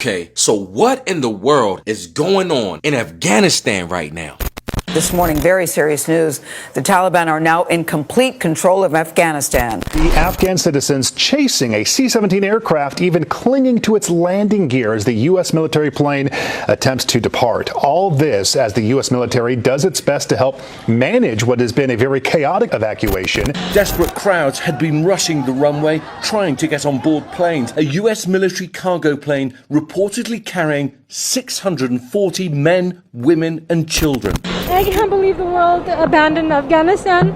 Okay, so what in the world is going on in Afghanistan right now? This morning, very serious news. The Taliban are now in complete control of Afghanistan. The Afghan citizens chasing a C-17 aircraft, even clinging to its landing gear as the U.S. military plane attempts to depart. All this as the U.S. military does its best to help manage what has been a very chaotic evacuation. Desperate crowds had been rushing the runway, trying to get on board planes. A U.S. military cargo plane reportedly carrying 640 men, women and children. I can't believe the world abandoned Afghanistan.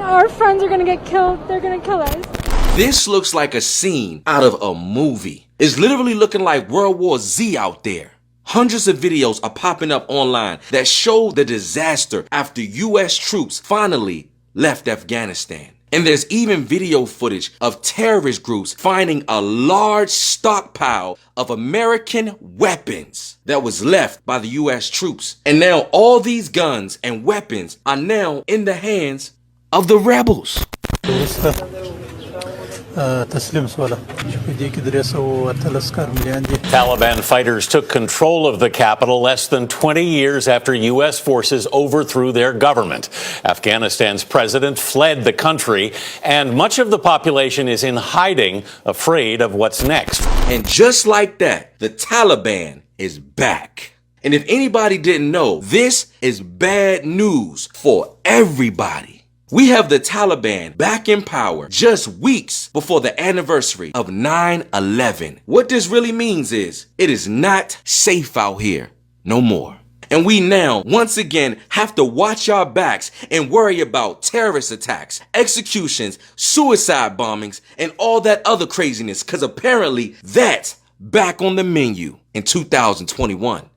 Our friends are going to get killed. They're going to kill us. This looks like a scene out of a movie. It's literally looking like World War Z out there. Hundreds of videos are popping up online that show the disaster after U.S. troops finally left Afghanistan. And there's even video footage of terrorist groups finding a large stockpile of American weapons that was left by the U.S. troops. And now all these guns and weapons are now in the hands of the rebels. Taliban fighters took control of the capital less than 20 years after U.S. forces overthrew their government. Afghanistan's president fled the country, and much of the population is in hiding, afraid of what's next. And just like that, the Taliban is back. And if anybody didn't know, this is bad news for everybody. We have the Taliban back in power just weeks before the anniversary of 9/11. What this really means is it is not safe out here no more. And we now, once again, have to watch our backs and worry about terrorist attacks, executions, suicide bombings, and all that other craziness, because apparently that's back on the menu in 2021.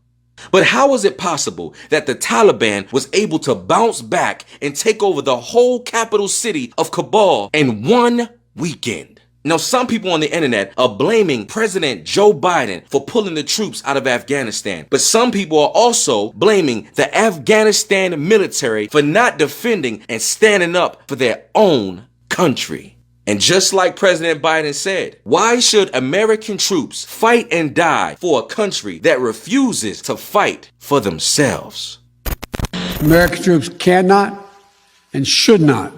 But how is it possible that the Taliban was able to bounce back and take over the whole capital city of Kabul in one weekend? Now, some people on the internet are blaming President Joe Biden for pulling the troops out of Afghanistan. But some people are also blaming the Afghanistan military for not defending and standing up for their own country. And just like President Biden said, why should American troops fight and die for a country that refuses to fight for themselves? American troops cannot and should not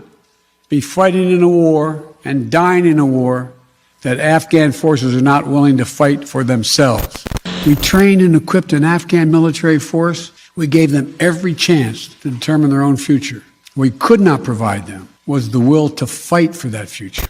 be fighting in a war and dying in a war that Afghan forces are not willing to fight for themselves. We trained and equipped an Afghan military force. We gave them every chance to determine their own future. We could not provide them was the will to fight for that future.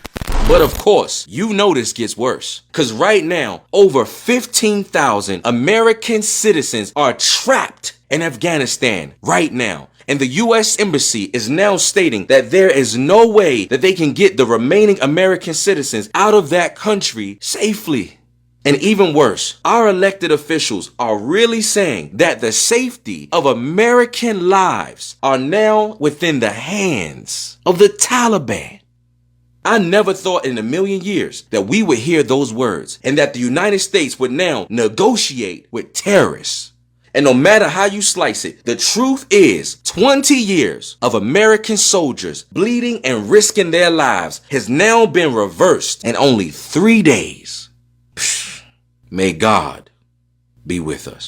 But of course, you know this gets worse. Because right now, over 15,000 American citizens are trapped in Afghanistan right now. And the U.S. Embassy is now stating that there is no way that they can get the remaining American citizens out of that country safely. And even worse, our elected officials are really saying that the safety of American lives are now within the hands of the Taliban. I never thought in a million years that we would hear those words and that the United States would now negotiate with terrorists. And no matter how you slice it, the truth is 20 years of American soldiers bleeding and risking their lives has now been reversed in only 3 days. May God be with us.